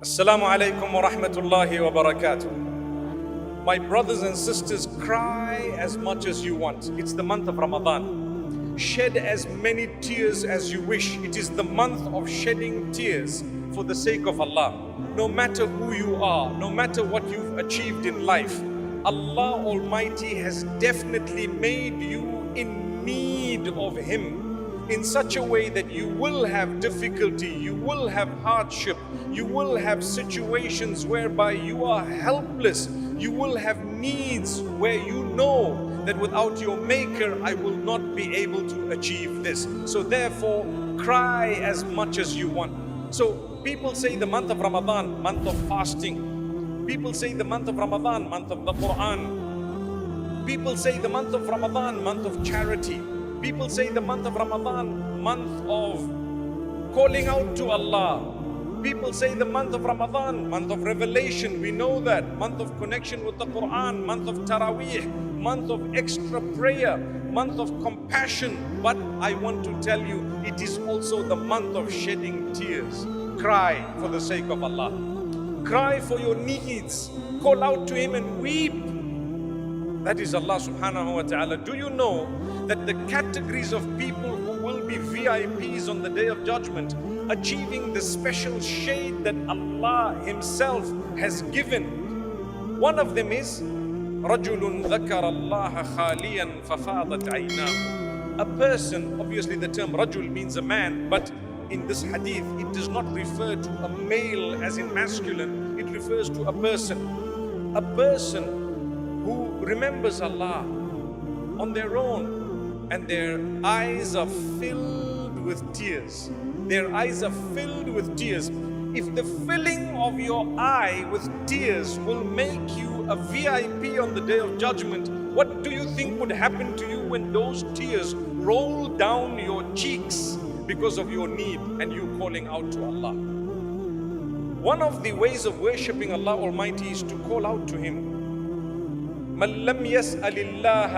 Assalamu alaikum wa rahmatullahi wa barakatuh. My brothers and sisters, cry as much as you want. It's the month of Ramadan. Shed as many tears as you wish. It is the month of shedding tears for the sake of Allah. No matter who you are, no matter what you've achieved in life, Allah Almighty has definitely made you in need of Him in such a way that you will have difficulty, you will have hardship, you will have situations whereby you are helpless, you will have needs where you know that without your maker I will not be able to achieve this. So therefore cry as much as you want. So people say the month of Ramadan, month of fasting. People say the month of Ramadan, month of the Quran. People say the month of Ramadan, month of charity. People say the month of Ramadan, month of calling out to Allah. People say the month of Ramadan, month of revelation. We know that. Month of connection with the Quran, month of Taraweeh, month of extra prayer, month of compassion. But I want to tell you, it is also the month of shedding tears. Cry for the sake of Allah. Cry for your needs. Call out to Him and weep. That is Allah subhanahu wa ta'ala. Do you know that the categories of people who will be VIPs on the Day of Judgment, achieving the special shade that Allah Himself has given? One of them is رَجُلٌ ذَكَرَ اللَّهَ خَالِيًا فَفَاضَتْ عَيْنَاهُ. A person, obviously the term rajul means a man, but in this hadith it does not refer to a male as in masculine, it refers to a person. A person who remembers Allah on their own and their eyes are filled with tears. Their eyes are filled with tears. If the filling of your eye with tears will make you a VIP on the Day of Judgment, what do you think would happen to you when those tears roll down your cheeks because of your need and you calling out to Allah? One of the ways of worshipping Allah Almighty is to call out to Him. مَنْ لَمْ يَسْأَلِ اللَّهَ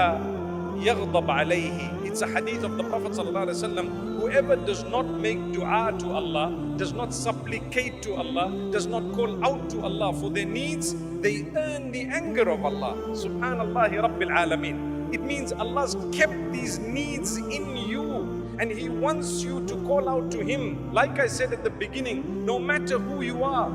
يَغْضَبْ عَلَيْهِ. It's a hadith of the Prophet ﷺ. Whoever does not make dua to Allah, does not supplicate to Allah, does not call out to Allah for their needs, they earn the anger of Allah. Subhanallahi Rabbil Alameen. It means Allah's kept these needs in you and He wants you to call out to Him. Like I said at the beginning, no matter who you are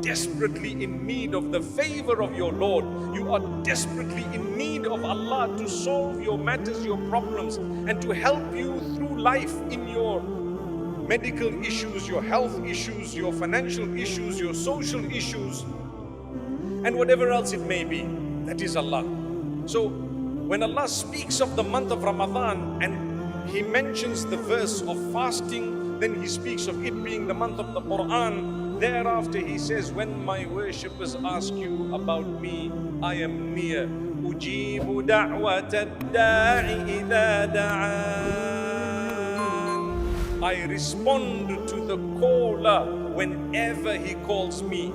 desperately in need of the favor of your Lord. You are desperately in need of Allah to solve your matters, your problems, and to help you through life in your medical issues, your health issues, your financial issues, your social issues, and whatever else it may be. That is Allah. So when Allah speaks of the month of Ramadan and He mentions the verse of fasting, then He speaks of it being the month of the Quran. Thereafter He says, when my worshippers ask you about me, I am near. أُجِيبُ دَعْوَةَ الدَّاعِ إِذَا دَعَانِ. I respond to the caller whenever he calls me.